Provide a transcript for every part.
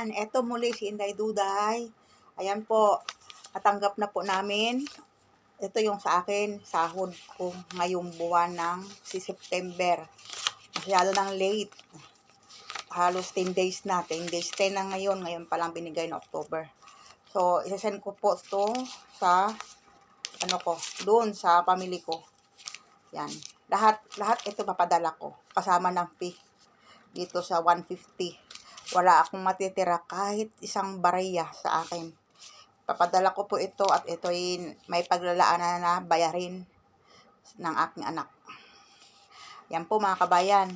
Ayan, eto muli si Inday Duday. Ayan po, natanggap na po namin. Ito yung sa akin, sahod ko ngayong buwan ng si September. Masyado nang late. Halos 10 days na. 10 days, 10 na ngayon. Ngayon pa lang binigay na October. So, isasend ko po to sa, doon sa family ko. Yan. Lahat ito papadala ko. Kasama ng fee. Dito sa 150. Wala akong matitira kahit isang barya sa akin. Papadala ko po ito at ito ay may paglalaanan na bayarin ng aking anak. Yan po mga kabayan.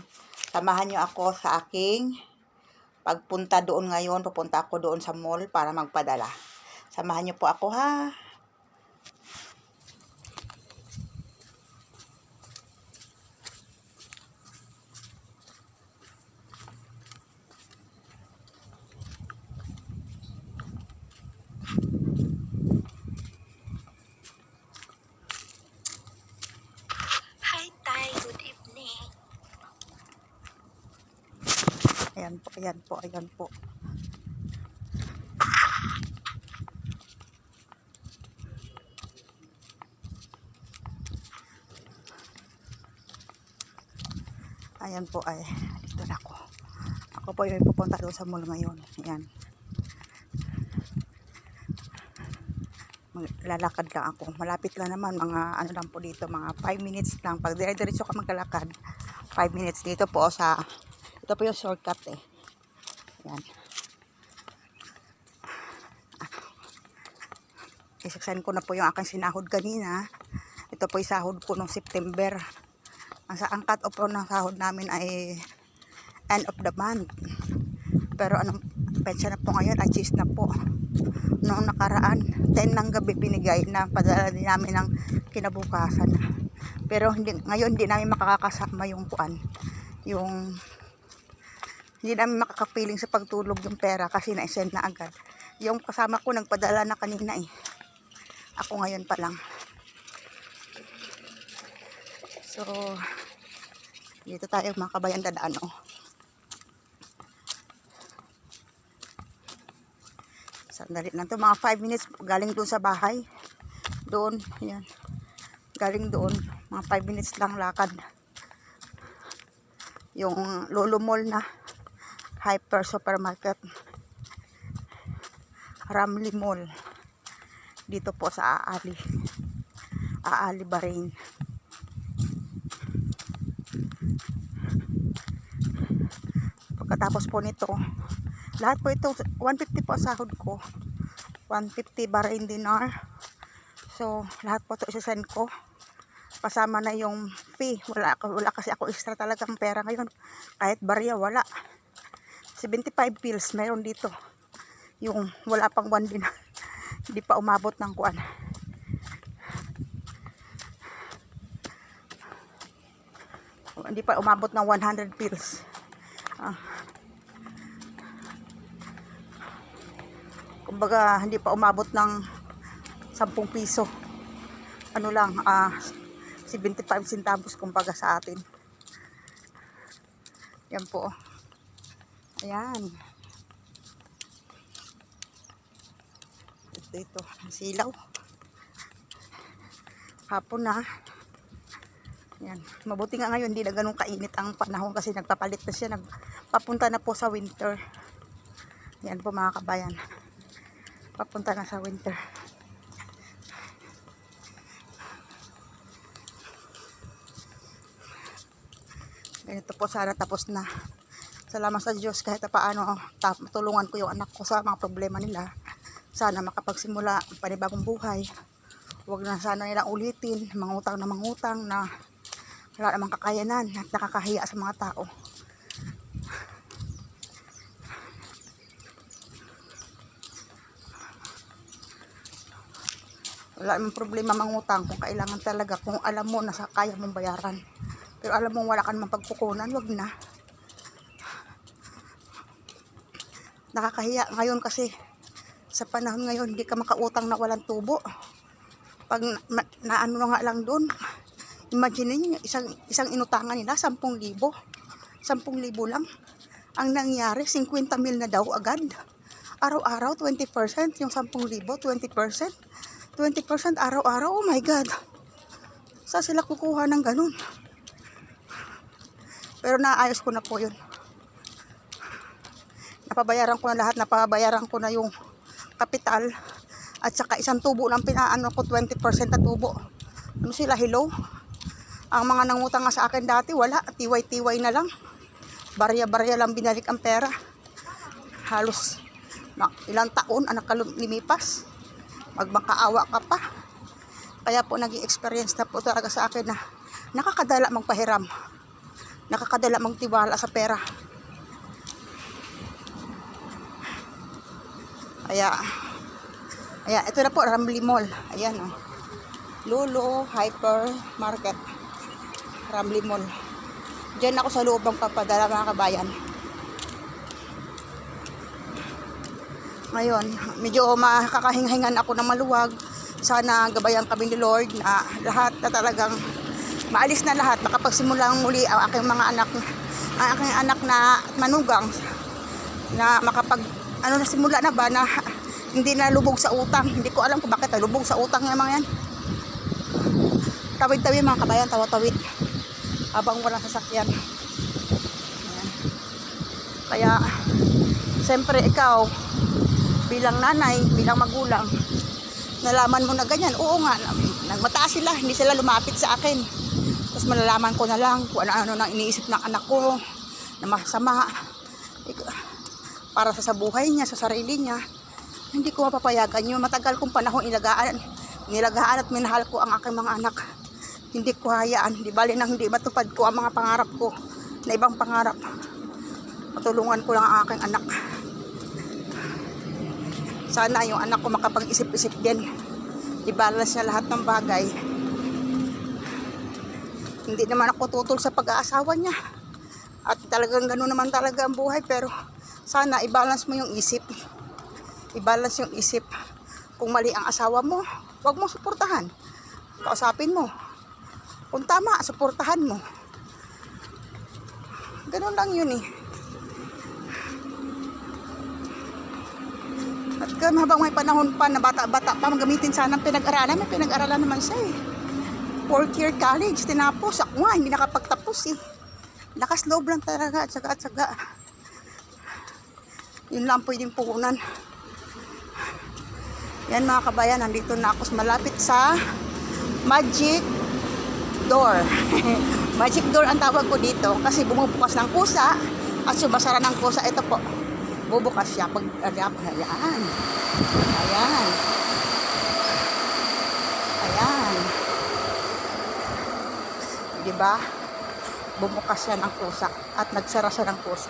Samahan nyo ako sa aking pagpunta doon ngayon. Pupunta ako doon sa mall para magpadala. Samahan nyo po ako ha. Ayan po. Ayan po ay, dito na ako. Ako po yung pupunta doon sa mall ngayon. Ayan. Lalakad lang ako. Malapit lang naman, mga ano lang po dito, mga 5 minutes lang. Pag dire-diretso ka maglalakad, 5 minutes dito po sa, ito po yung shortcut eh. Ayan. Isaksan ko na po yung aking sinahod kanina. Ito po yung sahod ko noong September. Ang cut-off po ng sahod namin ay end of the month. Pero anong petsa na po ngayon, cheese na po. Noong nakaraan, 10 ng gabi binigay na padala din namin ng kinabukasan. Pero ngayon hindi namin makakasama yung kuan. Hindi namin makakapiling sa pagtulog yung pera kasi na-send na agad. Yung kasama ko nagpadala na kanina eh. Ako ngayon pa lang. So, dito tayo mga kabayan dadaan oh. Sandali lang to, mga 5 minutes galing doon sa bahay. Doon, yan. Galing doon, mga 5 minutes lang lakad. Yung Lolo Mall na Hyper Supermarket. Ramly Mall. Dito po sa Aali Bahrain. Pagkatapos po nito, lahat po ito, 150 po ang sahod ko. 150 Bahrain dinar. So, lahat po ito isasend ko. Kasama na yung fee. Wala kasi ako extra talagang pera ngayon. Kahit barya, wala. 75 pills meron dito. Yung wala pang 1 dinar. Hindi pa umabot ng kuan. Hindi pa umabot ng 100 pills. Kumbaga, hindi pa umabot ng 10 piso. Ano lang, 75 centavos kumbaga sa atin. Yan po. Ayan. Dito, silaw. Hapon na. Yan. Mabuti nga ngayon, hindi na ganun kainit ang panahon kasi nagpapalit na siya. Papunta na po sa winter. Yan po mga kabayan. Papunta na sa winter. Ganito po sana tapos na. Salamat sa Diyos kahit paano matulungan ko yung anak ko sa mga problema nila. Sana makapagsimula panibagong buhay. Huwag na sana nilang ulitin mangutang na wala namang kakayanan at nakakahiya sa mga tao. Wala namang problema mangutang kung kailangan talaga, kung alam mo na kaya mong bayaran. Pero alam mo wala ka namang pagkukunan, wag na. Nakakahiya ngayon kasi sa panahon ngayon hindi ka makautang na walang tubo. Pag naano na nga lang doon, imagine niyo isang inutangan nila 10,000. 10,000 lang. Ang nangyari 50,000 na daw agad. Araw-araw, 20%. Yung 10,000, 20%. 20% araw-araw. Oh my God. Saan sila kukuha ng ganun? Pero naayos ko na po yun. Napabayaran ko na lahat. Napabayaran ko na yung kapital. At saka isang tubo lang pinaano ko, 20% na tubo. Ano sila, hello? Ang mga nangutang nga sa akin dati, wala. Tiway-tiway na lang. Barya-barya lang binalik ang pera. Halos ilang taon ang nakalimipas. Magmakaawa ka pa. Kaya po naging experience na po talaga sa akin na nakakadala magpahiram. Nakakadala magtiwala sa pera. Kaya ito na po, Ramly Mall. Ayan o. Lulu Hypermarket. Ramly Mall. Diyan ako sa loob ng papadala mga kabayan. Ngayon, medyo makakahingahingan ako ng maluwag. Sana gabayan kami ni Lord na lahat na talagang maalis na lahat. Makapagsimulang muli ang aking mga anak, ang aking anak na manugang na makapag, simula na ba na hindi na lubog sa utang. Hindi ko alam kung bakit lubog sa utang yung mga yan. Tawid-tawid mga kabayan, tawa-tawid. Habang walang sasakyan. Ayan. Kaya, siyempre ikaw, bilang nanay, bilang magulang, nalaman mo na ganyan. Oo nga, nagmataas sila, hindi sila lumapit sa akin. Tapos malalaman ko na lang kung ano-ano nang iniisip ng anak ko na masama para sa buhay niya, sa sarili niya. Hindi ko mapapayagan yun. Matagal kong panahon nilagaan at minahal ko ang aking mga anak. Hindi ko hayaan. Di bali nang hindi matupad ko ang mga pangarap ko na ibang pangarap. Matulungan ko lang ang aking anak. Sana yung anak ko makapag-isip-isip din. I-balance niya lahat ng bagay. Hindi naman ako tutol sa pag-aasawa niya. At talagang gano'n naman talaga ang buhay. Pero sana i-balance mo yung isip. I-balance yung isip. Kung mali ang asawa mo, huwag mo suportahan. Kausapin mo. Kung tama, suportahan mo. Gano'n lang yun eh. At habang may panahon pa na bata-bata pa, magamitin sana ang pinag-aralan. May pinag-aralan naman siya eh. 4th year college, tinapos. Ako nga, hindi nakapagtapos eh. Lakas loob lang talaga at saka. Yun lang pwedeng puhunan. Yan mga kabayan, nandito na ako malapit sa Magic Door. Magic Door ang tawag ko dito kasi bumubukas ng kusa at sumasara ng kusa. Ito po. Bubukas siya pag ayan. Diba? Bumukas siya ng kusa at nagsara siya ng kusa.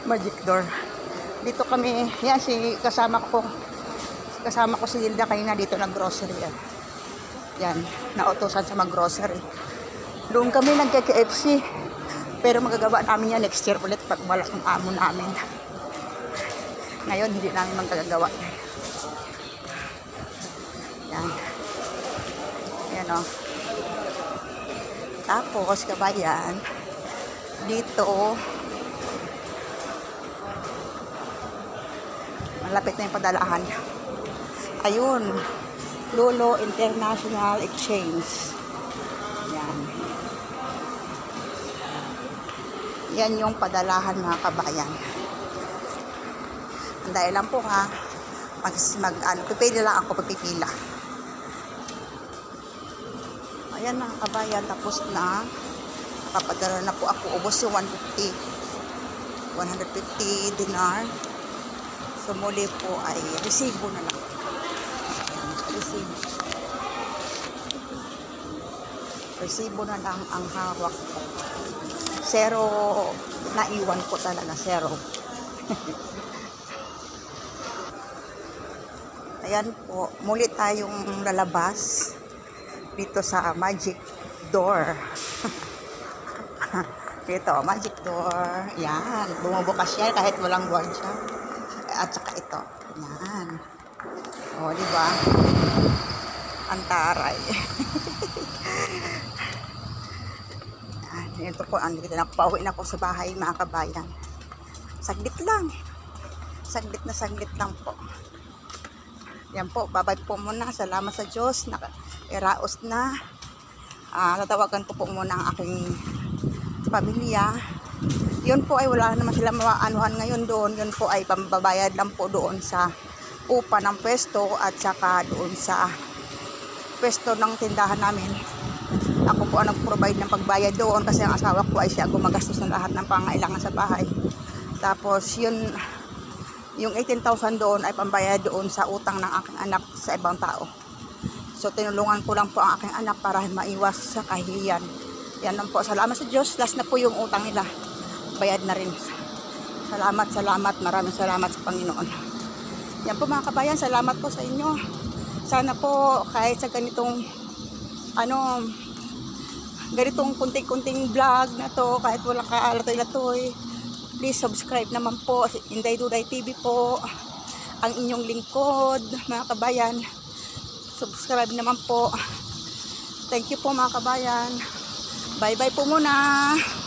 Magic Door. Dito kami, yan kasama ko si Hilda kanina dito nag-grocery. Yan, nautosan sa mag-grocery. Doon kami nagka-KFC. Pero magagawa namin yan next year ulit pag wala ang amo namin. Ngayon, hindi namin magagagawa. Yan. Yan o. Tapos, kabayan, dito, malapit na yung padalahan. Ayun. Lulu International Exchange. Yan. Yan yung padalahan mga kabayan. Dahil lang po ha, pipila lang ako, pipila. Ayan mga kabayan, tapos na. Papadala na po ako. Ubos yung 150 dinar. So muli po ay resibo na lang. Resibo na lang ang hawak ko. Zero, naiwan ko talaga, zero. Ayan po, muli tayong lalabas dito sa Magic Door. Dito, Magic Door. Yan, bumubukas yan kahit walang gwardiya. At saka ito, yan. O, diba? Ang taray. Ito po, andito na, pauwi na po sa bahay mga kabayan. Saglit lang. Saglit lang po. Yan po, babay po muna. Salamat sa Diyos. Iraos na. Tatawagan ko po muna ang aking pamilya. Yun po ay wala naman sila maanuhan ngayon doon. Yun po ay pambabayad lang po doon sa upa ng pwesto at saka doon sa pwesto ng tindahan namin. Ako po ang nag-provide ng pagbayad doon kasi ang asawa ko ay siya gumagastos ng lahat ng pangailangan sa bahay. Tapos yun, yung 18,000 doon ay pambayad doon sa utang ng aking anak sa ibang tao. So tinulungan ko lang po ang aking anak para maiwas sa kahihiyan. Yan lang po. Salamat sa Diyos. Last na po yung utang nila. Bayad na rin. Salamat. Maraming salamat sa Panginoon. Yan po mga kabayan. Salamat po sa inyo. Sana po kahit sa ganitong ganitong kunting-kunting vlog na to, kahit walang kaalatoy-latoy, please subscribe naman po. Inday Duday TV po ang inyong lingkod mga kabayan. Subscribe naman po. Thank you po mga kabayan. Bye bye po muna.